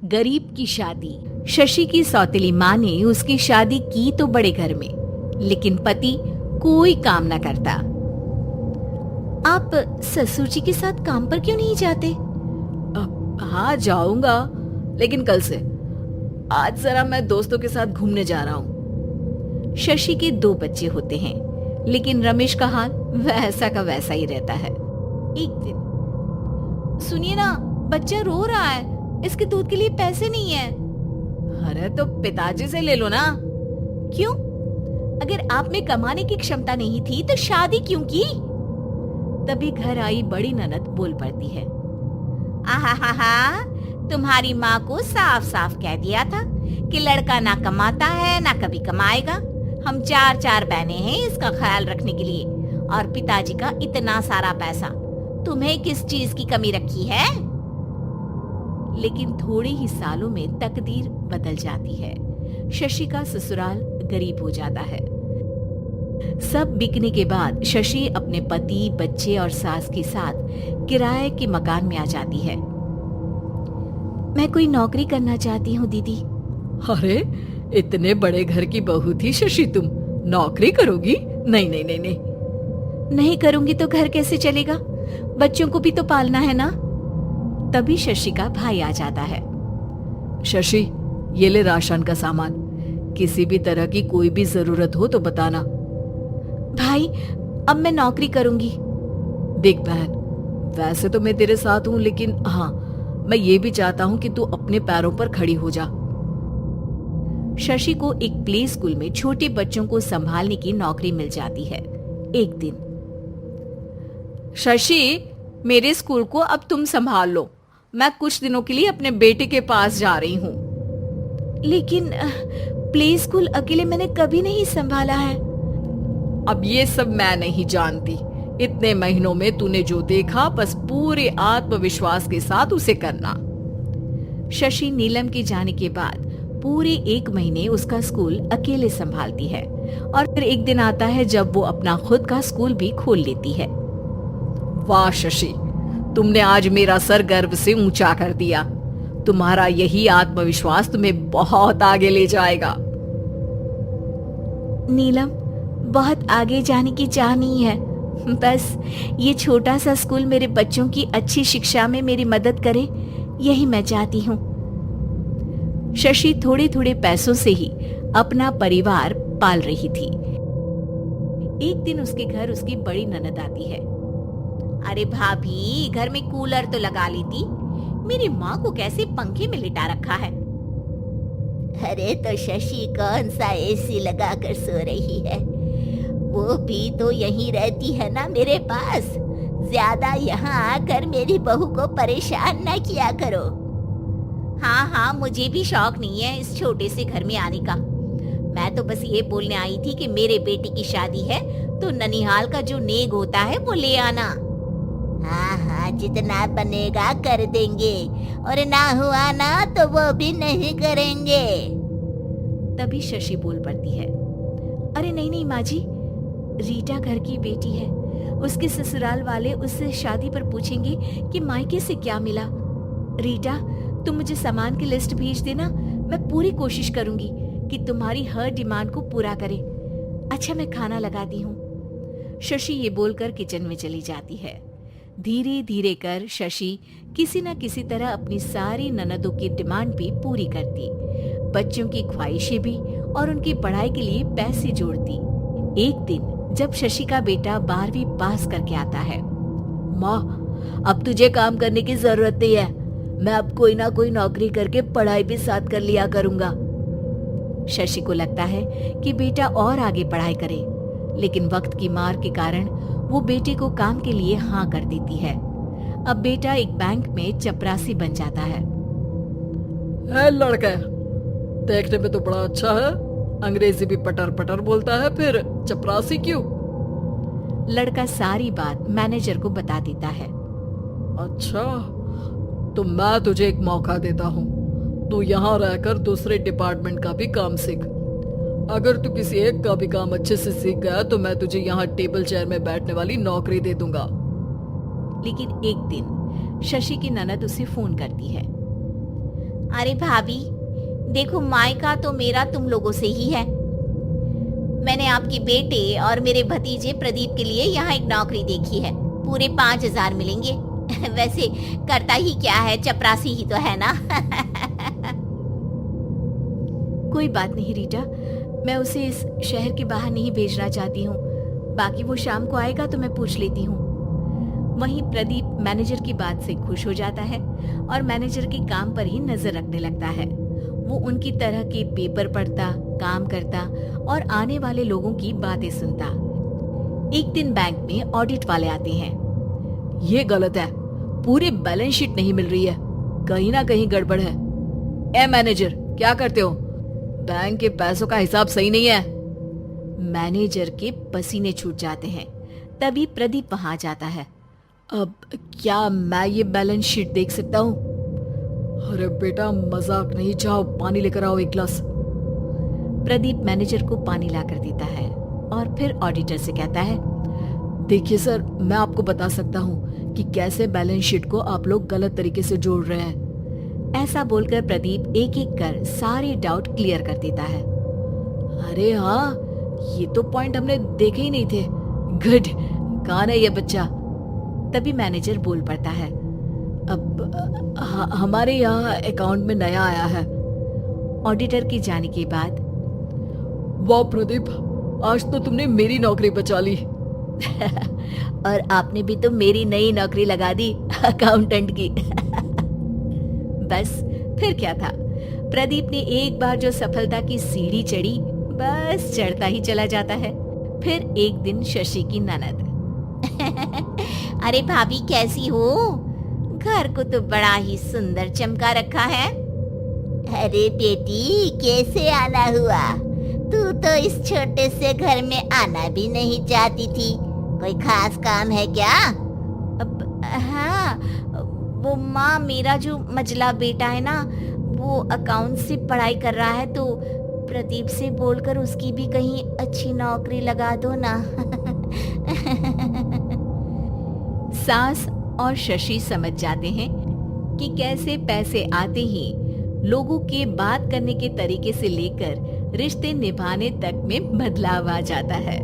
गरीब की शादी। शशि की सौतेली माँ ने उसकी शादी की तो बड़े घर में, लेकिन पति कोई काम न करता। आप ससुर जी के साथ काम पर क्यों नहीं जाते? हाँ जाऊंगा, लेकिन कल से। आज जरा मैं दोस्तों के साथ घूमने जा रहा हूँ। शशि के 2 बच्चे होते हैं, लेकिन रमेश का हाल वैसा का वैसा ही रहता है। एक दिन, सुनिए ना, बच्चा रो रहा है, इसके दूध के लिए पैसे नहीं है। अरे तो पिताजी से ले लो ना। क्यों? अगर आप में कमाने की क्षमता नहीं थी तो शादी क्यों की? तभी घर आई बड़ी ननद बोल पड़ती है। आहा, तुम्हारी माँ को साफ साफ कह दिया था कि लड़का ना कमाता है ना कभी कमाएगा। हम 4 बहनें हैं इसका ख्याल रखने के लिए, और पिताजी का इतना सारा पैसा, तुम्हें किस चीज की कमी रखी है? लेकिन थोड़े ही सालों में तकदीर बदल जाती है। शशि का ससुराल गरीब हो जाता है। सब बिकने के बाद शशि अपने पति, बच्चे और सास के साथ किराए के मकान में आ जाती है। मैं कोई नौकरी करना चाहती हूँ दीदी। अरे इतने बड़े घर की बहू थी शशि, तुम नौकरी करोगी? नहीं नहीं नहीं नहीं। नहीं करूंगी तो घर कैसे चलेगा? बच्चों को भी तो पालना है ना। तभी शशि का भाई आ जाता है। शशि, ये ले राशन का सामान, किसी भी तरह की कोई भी जरूरत हो तो बताना। भाई, अब मैं नौकरी करूंगी। देख बहन, वैसे तो मैं तेरे साथ हूँ, लेकिन हाँ, मैं ये भी चाहता हूँ कि तू अपने पैरों पर खड़ी हो जा। शशि को एक प्ले स्कूल में छोटे बच्चों को संभालने की नौकरी मिल जाती है। एक दिन, शशि, मेरे स्कूल को अब तुम संभाल लो, मैं कुछ दिनों के लिए अपने बेटे के पास जा रही हूँ। लेकिन प्ले स्कूल अकेले मैंने कभी नहीं संभाला है। अब ये सब मैं नहीं जानती। इतने महीनों में तूने जो देखा, बस पूरे आत्मविश्वास के साथ उसे करना। शशि नीलम के जाने के बाद पूरे 1 महीने उसका स्कूल अकेले संभालती है, और फिर एक दिन आता है जब वो अपना खुद का स्कूल भी खोल लेती है। वाह शशि, तुमने आज मेरा सर गर्व से ऊंचा कर दिया। तुम्हारा यही आत्मविश्वास तुम्हें बहुत आगे ले जाएगा। नीलम, बहुत आगे जाने की चाह नहीं है, बस ये छोटा सा स्कूल मेरे बच्चों की अच्छी शिक्षा में मेरी मदद करे, यही मैं चाहती हूँ। शशि थोड़े थोड़े पैसों से ही अपना परिवार पाल रही थी। एक दिन उसके घर उसकी बड़ी ननद आती है। अरे भाभी, घर में कूलर तो लगा ली थी, मेरी माँ को कैसे पंखे में लिटा रखा है? अरे तो शशि कौन सा एसी लगा कर सो रही है? वो भी तो यहीं रहती है ना मेरे पास। ज्यादा यहाँ आकर मेरी बहू को परेशान न किया करो। हाँ, मुझे भी शौक नहीं है इस छोटे से घर में आने का। मैं तो बस ये बोलने आई थी कि मेरे बेटे की शादी है तो ननिहाल का जो नेग होता है वो ले आना। हाँ, जितना बनेगा कर देंगे, और ना हुआ ना तो वो भी नहीं करेंगे। तभी शशि बोल पड़ती है। अरे नहीं माँ जी, रीटा घर की बेटी है, उसके ससुराल वाले उससे शादी पर पूछेंगे कि मायके से क्या मिला। रीटा, तुम मुझे सामान की लिस्ट भेज देना, मैं पूरी कोशिश करूंगी कि तुम्हारी हर डिमांड को पूरा करे। अच्छा, मैं खाना लगाती हूँ। शशि ये बोलकर किचन में चली जाती है। धीरे धीरे कर शशि किसी न किसी तरह अपनी सारी ननदों की डिमांड भी पूरी करती, बच्चों की ख्वाहिशें भी, और उनकी पढ़ाई के लिए पैसे जोड़ती। एक दिन जब शशि का बेटा 12वीं पास करके आता है। माँ, अब तुझे काम करने की जरूरत नहीं है, मैं अब कोई ना कोई नौकरी करके पढ़ाई भी साथ कर लिया करूंगा। शशि को लगता है कि बेटा और आगे पढ़ाई करे, लेकिन वक्त की मार के कारण वो बेटे को काम के लिए हाँ कर देती है। अब बेटा एक बैंक में चपरासी बन जाता है। लड़का देखने में तो बड़ा अच्छा है, अंग्रेजी भी पटर पटर बोलता है, फिर चपरासी क्यों? लड़का सारी बात मैनेजर को बता देता है। अच्छा, तो मैं तुझे एक मौका देता हूँ, तू यहाँ रहकर दूसरे डिपार्टमेंट का भी काम सीख। अगर तू किसी एक का भी काम अच्छे से सीख गया तो मैं तुझे यहाँ टेबल चेयर में बैठने वाली नौकरी दे दूंगा। लेकिन एक दिन शशि की ननद उसे फोन करती है। अरे भाभी, देखो मायका तो मेरा तुम लोगों से ही है। मैंने आपके बेटे और मेरे भतीजे प्रदीप के लिए यहाँ एक नौकरी देखी है, पूरे 5,000 मिलेंगे। वैसे करता ही क्या है, चपरासी ही तो है ना। कोई बात नहीं रीटा, मैं उसे इस शहर के बाहर नहीं भेजना चाहती हूँ। बाकी वो शाम को आएगा तो मैं पूछ लेती हूँ। वहीं प्रदीप मैनेजर की बात से खुश हो जाता है और मैनेजर के काम पर ही नजर रखने लगता है। वो उनकी तरह के पेपर पढ़ता, काम करता और आने वाले लोगों की बातें सुनता। एक दिन बैंक में ऑडिट वाले आते हैं। ये गलत है, पूरी बैलेंस शीट नहीं मिल रही है, कहीं ना कहीं गड़बड़ है। ए मैनेजर, क्या करते हो? बैंक के पैसों का हिसाब सही नहीं है। मैनेजर के पसीने छूट जाते हैं। तभी प्रदीप वहां जाता है। अब क्या मैं ये बैलेंस शीट देख सकता हूँ? अरे बेटा, मजाक नहीं, जाओ पानी लेकर आओ एक गिलास। प्रदीप मैनेजर को पानी लाकर देता है और फिर ऑडिटर से कहता है, देखिए सर, मैं आपको बता सकता हूँ कि कैसे बैलेंस शीट को आप लोग गलत तरीके से जोड़ रहे हैं। ऐसा बोलकर प्रदीप एक एक कर सारे डाउट क्लियर कर देता है। अरे हाँ, ये तो पॉइंट हमने देखे ही नहीं थे। गुड, कौन है ये बच्चा? तभी मैनेजर बोल पड़ता है, अब हमारे यहाँ अकाउंट में नया आया है। ऑडिटर के जाने के बाद, वाह प्रदीप, आज तो तुमने मेरी नौकरी बचा ली। और आपने भी तो मेरी नई नौकरी लगा दी, अकाउंटेंट की। बस फिर क्या था, प्रदीप ने एक बार जो सफलता की सीढ़ी चढ़ी, बस चढ़ता ही चला जाता है। फिर एक दिन शशि की ननद, अरे भाभी कैसी हो? घर को तो बड़ा ही सुंदर चमका रखा है। अरे बेटी, कैसे आना हुआ? तू तो इस छोटे से घर में आना भी नहीं चाहती थी, कोई खास काम है क्या? अब हाँ, वो माँ, मेरा जो मजला बेटा है ना, वो अकाउंट से पढ़ाई कर रहा है, तो प्रदीप से बोलकर उसकी भी कहीं अच्छी नौकरी लगा दो ना। सास और शशि समझ जाते हैं कि कैसे पैसे आते ही लोगों के बात करने के तरीके से लेकर रिश्ते निभाने तक में बदलाव आ जाता है।